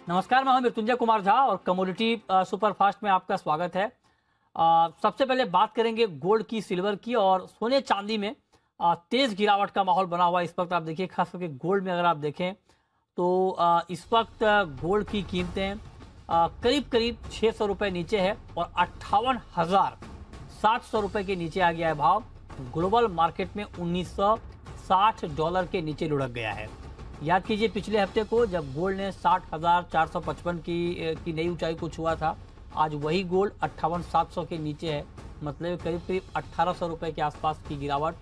नमस्कार, मैं हूं मृत्युंजय कुमार झा और कमोडिटी सुपरफास्ट में आपका स्वागत है। सबसे पहले बात करेंगे गोल्ड की, सिल्वर की और सोने चांदी में तेज गिरावट का माहौल बना हुआ है इस वक्त। आप देखिए, खास करके गोल्ड में अगर आप देखें तो इस वक्त गोल्ड की कीमतें करीब करीब 600 रुपये नीचे है और 58,700 रुपये के नीचे आ गया है भाव। ग्लोबल मार्केट में $1960 के नीचे लुढ़क गया है। याद कीजिए पिछले हफ्ते को जब गोल्ड ने 60,455 की नई ऊंचाई को छुआ था, आज वही गोल्ड 58,700 के नीचे है। मतलब करीब करीब 1,800 रुपये के आसपास की गिरावट।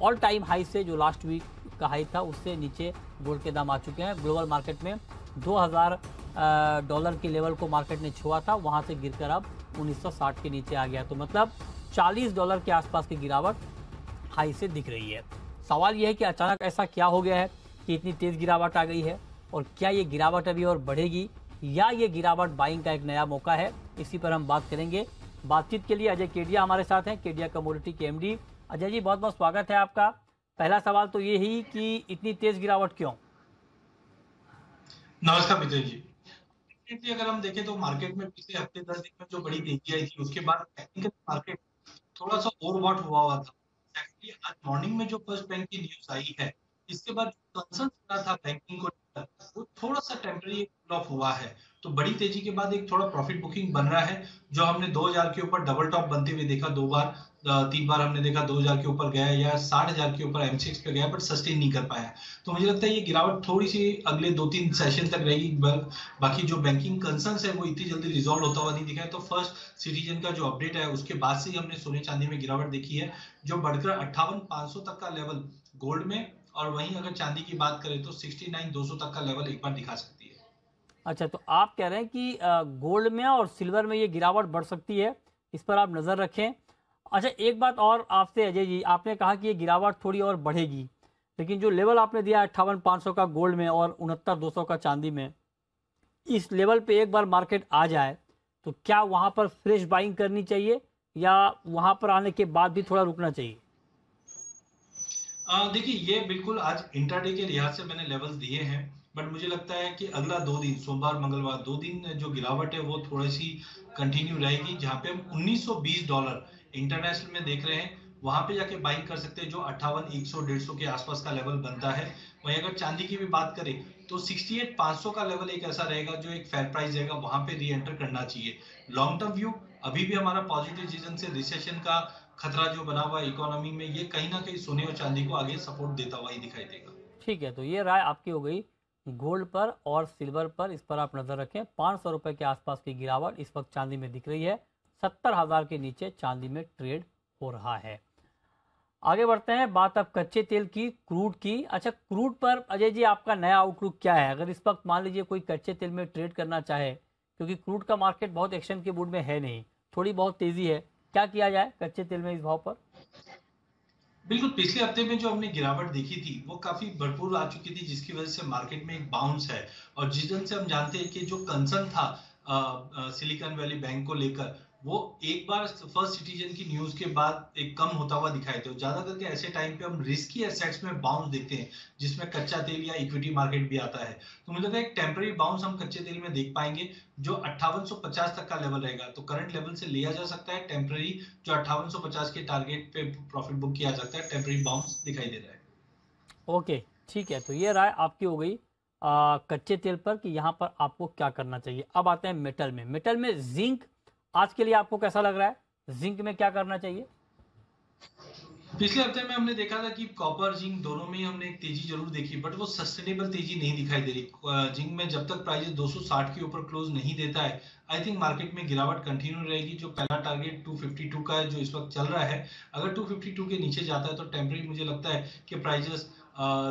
ऑल टाइम हाई से जो लास्ट वीक का हाई था उससे नीचे गोल्ड के दाम आ चुके हैं। ग्लोबल मार्केट में $2,000 के लेवल को मार्केट ने छुआ था, वहाँ से गिरकर अब 1960 के नीचे आ गया। तो मतलब $40 के आसपास की गिरावट हाई से दिख रही है। सवाल यह है कि अचानक ऐसा क्या हो गया है कि इतनी तेज गिरावट आ गई है, और क्या ये गिरावट अभी और बढ़ेगी या ये गिरावट बाइंग का एक नया मौका है? इसी पर हम बात करेंगे। बातचीत के लिए अजय केडिया हमारे साथ हैं, केडिया कमोडिटी के एमडी। अजय जी, बहुत बहुत स्वागत है आपका। पहला सवाल तो ये ही कि इतनी तेज गिरावट क्यों? नमस्कार विजय जी। अगर हम देखें तो मार्केट में पिछले हफ्ते 10 दिन में जो बड़ी तेजी आई थी, उसके बाद टेक्निकल मार्केट थोड़ा सा ओवरबॉट हुआ था। एक्चुअली आज मॉर्निंग में जो फर्स्ट बैंक की न्यूज आई है, इसके बाद कंसर्न था बैंकिंग को लेकर, वो थोड़ा सा टेम्पररी कूल ऑफ हुआ है। तो बड़ी तेजी के बाद एक थोड़ा प्रॉफिट बुकिंग बन रहा है। जो हमने 2000 के ऊपर डबल टॉप बनते हुए देखा, 2 बार 3 बार हमने देखा 2000 के ऊपर गया या 60,000 के ऊपर M6 पे गया, बट सस्टेन नहीं कर पाया। तो मुझे लगता है ये गिरावट थोड़ी सी अगले 2-3 सेशन तक रहेगी। बाकी जो बैंकिंग कंसर्न्स है वो इतनी जल्दी रिजॉल्व होता हुआ नहीं दिखा है। तो फर्स्ट सिटीजन का जो अपडेट है उसके बाद से ही हमने सोने चांदी में गिरावट देखी है, जो बढ़कर 58,500 तक का लेवल गोल्ड में, और वहीं अगर चांदी की बात करें तो 69,200 तक का लेवल एक बार दिखा सकती है। अच्छा, तो आप कह रहे हैं कि गोल्ड में और सिल्वर में ये गिरावट बढ़ सकती है, इस पर आप नज़र रखें। अच्छा, एक बात और आपसे अजय जी, आपने कहा कि ये गिरावट थोड़ी और बढ़ेगी, लेकिन जो लेवल आपने दिया 58,500 का गोल्ड में और 69,200 का चांदी में, इस लेवल पे एक बार मार्केट आ जाए तो क्या वहाँ पर फ्रेश बाइंग करनी चाहिए या वहाँ पर आने के बाद भी थोड़ा रुकना चाहिए? देखिए, ये बिल्कुल आज इंट्राडे के लिहाज से मैंने लेवल्स दिए हैं, बट मुझे लगता है कि अगला 2 दिन, सोमवार मंगलवार 2 दिन जो गिरावट है वो थोड़ी सी कंटिन्यू रहेगी। जहां पे हम $1920 इंटरनेशनल में देख रहे हैं, वहां पे जाके बाइंग कर सकते हैं, जो 58,100-150 के आसपास का लेवल बनता है। वहीं अगर चांदी की भी बात करें तो 68,500 का लेवल एक ऐसा रहेगा जो एक फेयर प्राइस रहेगा, वहां पे री एंटर करना चाहिए। लॉन्ग टर्म व्यू अभी भी हमारा पॉजिटिव रीजन से रिसेशन का खतरा जो बना हुआ है इकोनॉमी में, ये कहीं ना कहीं सोने और चांदी को आगे सपोर्ट देता हुआ ही दिखाई देगा। ठीक है, तो ये राय आपकी हो गई गोल्ड पर और सिल्वर पर। इस पर आप नज़र रखें। 500 रुपये के आसपास की गिरावट इस वक्त चांदी में दिख रही है। 70,000 के नीचे चांदी में ट्रेड हो रहा है। आगे बढ़ते हैं, बात अब कच्चे तेल की, क्रूड की। अच्छा, क्रूड पर अजय जी आपका नया आउटलुक क्या है? अगर इस वक्त मान लीजिए कोई कच्चे तेल में ट्रेड करना चाहे, क्योंकि क्रूड का मार्केट बहुत एक्शन के मूड में है नहीं, थोड़ी बहुत तेजी है, क्या किया जाए कच्चे तेल में इस भाव पर? बिल्कुल, पिछले हफ्ते में जो हमने गिरावट देखी थी वो काफी भरपूर आ चुकी थी, जिसकी वजह से मार्केट में एक बाउंस है। और जिस दिन से हम जानते हैं कि जो कंसर्न था सिलिकॉन वैली बैंक को लेकर, वो एक बार फर्स्ट सिटीजन की न्यूज के बाद एक कम होता हुआ दिखाई दे। ज्यादा करके ऐसे टाइम पे हम रिस्की एसेट्स में बाउंस देखते हैं, जिसमें कच्चा तेल या इक्विटी मार्केट भी आता है। तो मुझे लगता है एक टेम्पररी बाउंस हम कच्चे तेल में देख पाएंगे, जो 5850 तक का लेवल रहेगा। तो करंट लेवल से लिया जा सकता है टेम्पररी, जो 5850 के टारगेट पे प्रॉफिट बुक किया जाता है। टेम्पररी बाउंस दिखाई दे रहा है। ओके, ठीक है, तो ये राय आपकी हो गई कच्चे तेल पर कि यहाँ पर आपको क्या करना चाहिए। अब आते हैं मेटल में। मेटल में जिंक आज के लिए आपको कैसा लग रहा है? जिंक में क्या करना चाहिए? पिछले हफ्ते में हमने देखा था कि कॉपर जिंक दोनों में ही हमने एक तेजी जरूर देखी, बट वो सस्टेनेबल तेजी नहीं दिखाई दे रही। जिंक में जब तक प्राइस 260 के ऊपर क्लोज नहीं देता है, आई थिंक मार्केट में गिरावट कंटिन्यू रहेगी। जो पहला टारगेट 252 का है जो इस वक्त चल रहा है, अगर 252 के नीचे जाता है तो टेम्पररी मुझे लगता है कि प्राइजेस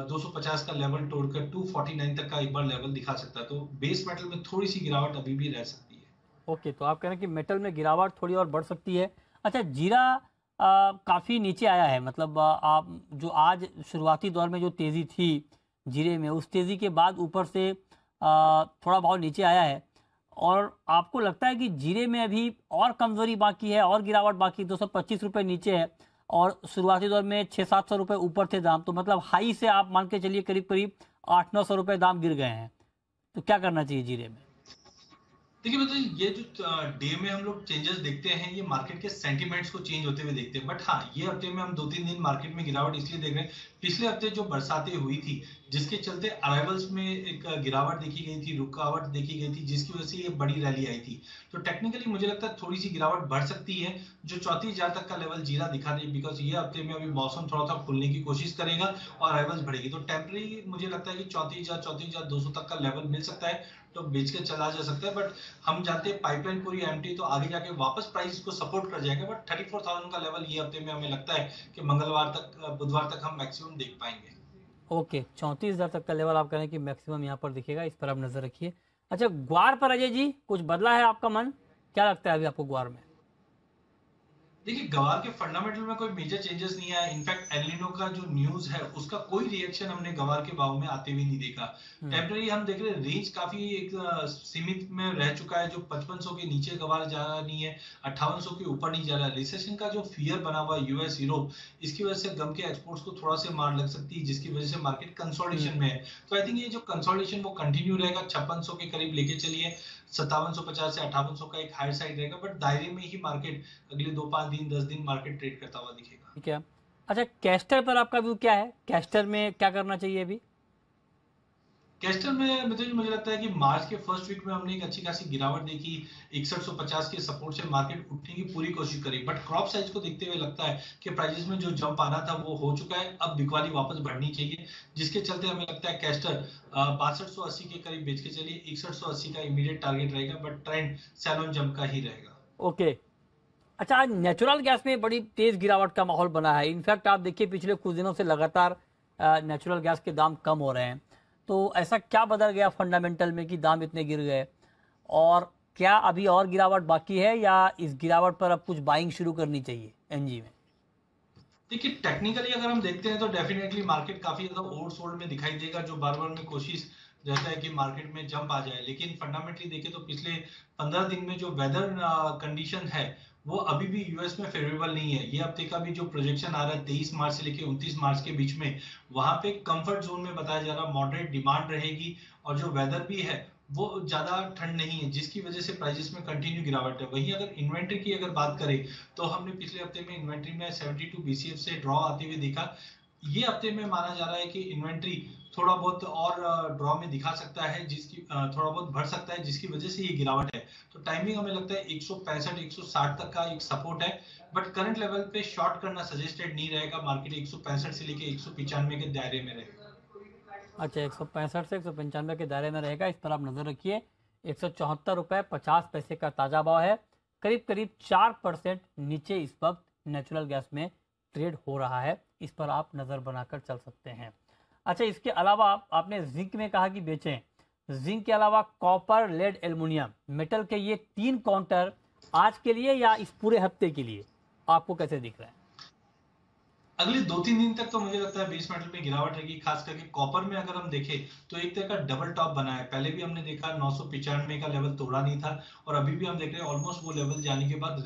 250 का लेवल तोड़कर 249 तक का एक बार लेवल दिखा सकता है। तो बेस मेटल में थोड़ी सी गिरावट अभी भी रह सकती है। ओके, तो आप कह रहे हैं कि मेटल में गिरावट थोड़ी और बढ़ सकती है। अच्छा, जीरा काफ़ी नीचे आया है। मतलब आप जो आज शुरुआती दौर में जो तेज़ी थी जीरे में, उस तेज़ी के बाद ऊपर से थोड़ा भाव नीचे आया है। और आपको लगता है कि जीरे में अभी और कमज़ोरी बाकी है और गिरावट बाकी? 225 रुपये नीचे है और शुरुआती दौर में 600-700 रुपये ऊपर थे दाम। तो मतलब हाई से आप मान के चलिए करीब करीब 800-900 रुपये दाम गिर गए हैं। तो क्या करना चाहिए जीरे में? देखिए मतलब ये जो डे में हम लोग चेंजेस देखते हैं, ये मार्केट के सेंटीमेंट्स को चेंज होते हुए देखते हैं। बट हाँ, ये हफ्ते में हम 2-3 दिन मार्केट में गिरावट इसलिए देख रहे हैं, पिछले हफ्ते जो बरसातें हुई थी जिसके चलते अराइवल्स में एक गिरावट देखी गई थी, रुकावट देखी गई थी, जिसकी वजह से ये बड़ी रैली आई थी। तो टेक्निकली मुझे लगता है थोड़ी सी गिरावट बढ़ सकती है, जो 34,000 तक का लेवल जीरा दिखा रही है, बिकॉज ये हफ्ते में अभी मौसम थोड़ा सा खुलने की कोशिश करेगा और अराइवल्स बढ़ेगी। तो टेम्परेरी मुझे लगता है कि 34,000 तक का लेवल मिल सकता है, तो बेच के चला जा सकता है। बट हम जानते हैं पाइपलाइन पूरी एम्प्टी, तो आगे जाके वापस प्राइस को सपोर्ट कर जाएगा। बट 34,000 का लेवल ये हफ्ते में हमें लगता है कि मंगलवार तक, बुधवार तक हम मैक्सिमम देख पाएंगे। ओके, 34,000 तक का लेवल आप कह रहे हैं कि मैक्सिमम यहाँ पर दिखेगा, इस पर आप नजर रखिए। अच्छा, ग्वार पर अजय जी कुछ बदला है आपका मन? क्या लगता है अभी आपको ग्वार में? देखिए गवार के फंडामेंटल में कोई मेजर चेंजेस नहीं आया। इनफैक्ट एलिनो का जो न्यूज है उसका कोई रिएक्शन हमने गवार के भाव में आते हुए नहीं देखा। टेम्पररी हम देख रहे हैं रेंज काफी एक सीमित में रह चुका है, जो 5500 के नीचे गवार जा रहा नहीं है, 5800 के ऊपर नहीं जा रहा है। रिसेशन का जो फियर बना हुआ है यूएस यूरोप, इसकी वजह से गम के एक्सपोर्ट्स को थोड़ा से मार लग सकती है, जिसकी वजह से मार्केट कंसोलिडेशन में है। तो आई थिंक ये जो कंसोलिडेशन वो कंटिन्यू रहेगा, 5600 के करीब लेके चलिए, 5750 से 5800 का एक हायर साइड रहेगा। बट दायरे में ही मार्केट अगले 2-5 दिन 10 दिन मार्केट ट्रेड करता हुआ दिखेगा। ठीक है। अच्छा, कैस्टर पर आपका व्यू क्या है? कैस्टर में क्या करना चाहिए अभी? कैस्टर में मतलब मुझे लगता है कि मार्च के फर्स्ट वीक में हमने एक अच्छी खासी गिरावट देखी, 6150 के सपोर्ट से मार्केट उठने की पूरी कोशिश करी। बट क्रॉप साइज को देखते हुए लगता है कि प्राइसेस में जो जंप आना था वो हो चुका है, अब बिकवाली वापस बढ़नी चाहिए, जिसके चलते हमें लगता है कैस्टर 6280 के करीब बेच के चलिए, 6180 का इमीडिएट टारगेट रहेगा। बट ट्रेंड सैलोन जंप का ही रहेगा। ओके। अच्छा, आज नेचुरल गैस में बड़ी तेज गिरावट का माहौल बना है। इनफैक्ट आप देखिए पिछले कुछ दिनों से लगातार नेचुरल गैस के दाम कम हो रहे हैं। तो ऐसा क्या बदल गया फंडामेंटल में कि दाम इतने गिर गए? और क्या अभी और गिरावट बाकी है या इस गिरावट पर अब कुछ बाइंग शुरू करनी चाहिए एनजी में? देखिए टेक्निकली अगर हम देखते हैं तो डेफिनेटली मार्केट काफी ज्यादा ओवर सोल्ड में दिखाई देगा, जो बार बार में कोशिश रहता है कि मार्केट में जंप आ जाए। लेकिन फंडामेंटली देखें तो पिछले 15 दिन में जो वेदर कंडीशन है वो अभी भी यूएस में फेवरेबल नहीं है। ये हफ्ते का भी जो प्रोजेक्शन आ रहा है 23 मार्च से लेकर 29 मार्च के बीच में, वहां पे कंफर्ट जोन में बताया जा रहा मॉडरेट डिमांड रहेगी, और जो वेदर भी है वो ज्यादा ठंड नहीं है, जिसकी वजह से प्राइसेस में कंटिन्यू गिरावट है। वहीं अगर इन्वेंट्री की अगर बात करें तो हमने पिछले हफ्ते में इन्वेंट्री में 72 बीसीएफ से ड्रॉ आते हुए देखा। ये हफ्ते में माना जा रहा है कि इन्वेंट्री थोड़ा बहुत और ड्रॉ में दिखा सकता है, जिसकी थोड़ा बहुत बढ़ सकता है, जिसकी वजह से ये गिरावट है। तो टाइमिंग हमें लगता है 165 160 तक का एक सपोर्ट है। बट करंट लेवल पे शॉर्ट करना सजेस्टेड नहीं रहेगा। मार्केट 165 से लेके 195 के दायरे में रहेगा। अच्छा, 165 से 195 के दायरे में रहेगा, इस पर आप नजर रखिए। 174 रुपये 50 पैसे का ताजा भाव है। करीब करीब 4% नीचे इस वक्त नेचुरल गैस में ट्रेड हो रहा है, इस पर आप नजर बनाकर चल सकते हैं। अच्छा, इसके अलावा आपने जिंक में कहा कि बेचें। जिंक के अलावा कॉपर, लेड, एल्युमिनियम, मेटल के ये 3 काउंटर आज के लिए या इस पूरे हफ्ते के लिए आपको कैसे दिख रहा है? अगले 2-3 दिन तक तो मुझे लगता है बेस मेटल में गिरावट रहेगी। खास करके कॉपर में अगर हम देखें तो एक तरह का डबल टॉप बना है। पहले भी हमने देखा 995 का लेवल तोड़ा नहीं था, और अभी भी हम देख रहे हैं ऑलमोस्ट वो लेवल जाने के बाद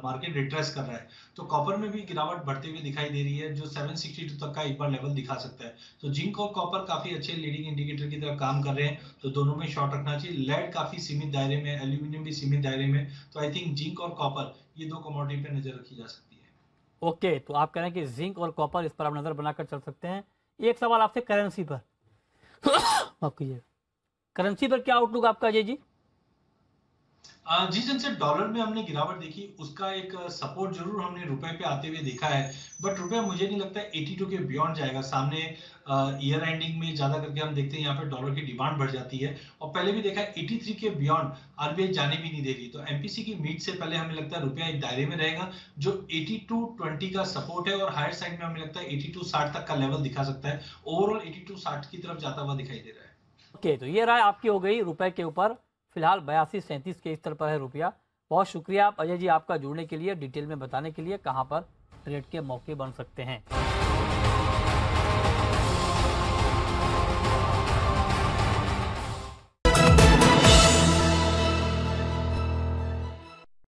मार्केट रिट्रेस कर रहा है। तो कॉपर में भी गिरावट बढ़ते हुए दिखाई दे रही है, जो 762 तक का एक बार लेवल दिखा सकता है। तो जिंक और कॉपर काफी अच्छे लीडिंग इंडिकेटर की तरह काम कर रहे हैं, तो दोनों में शॉर्ट रखना चाहिए। लेड काफी सीमित दायरे में, एल्यूमिनियम भी सीमित दायरे में। तो आई थिंक जिंक और कॉपर ये 2 कमोडिटी पे नजर रखी जा सकती है। ओके, तो आप कह रहे हैं कि जिंक और कॉपर, इस पर आप नजर बनाकर चल सकते हैं। एक सवाल आपसे करेंसी पर आप कीजिए, करेंसी पर क्या आउटलुक आपका अजय जी? जी जैसे डॉलर में हमने गिरावट देखी, उसका एक सपोर्ट जरूर हमने रुपए पे आते हुए देखा है। बट रुपया मुझे नहीं लगता 82 के बियॉन्ड जाएगा। सामने ईयर एंडिंग में ज्यादा करके हम देखते हैं यहाँ पे डॉलर की डिमांड बढ़ जाती है, और पहले भी देखा है 83 के बियॉन्ड आरबीआई जाने भी नहीं दे रही। तो एमपीसी की मीट से पहले हमें लगता है रुपया एक दायरे में रहेगा, जो 82.20 का सपोर्ट है, और हायर साइड में हमें लगता है 82.60 तक का लेवल दिखा सकता है। ओवरऑल 82.60 की तरफ जाता हुआ दिखाई दे रहा है। ओके, तो ये राय आपकी हो गई रुपए के ऊपर। फिलहाल 82.37 के स्तर पर है रुपया। बहुत शुक्रिया अजय जी आपका जुड़ने के लिए, डिटेल में बताने के लिए कहां पर ट्रेड के मौके बन सकते हैं।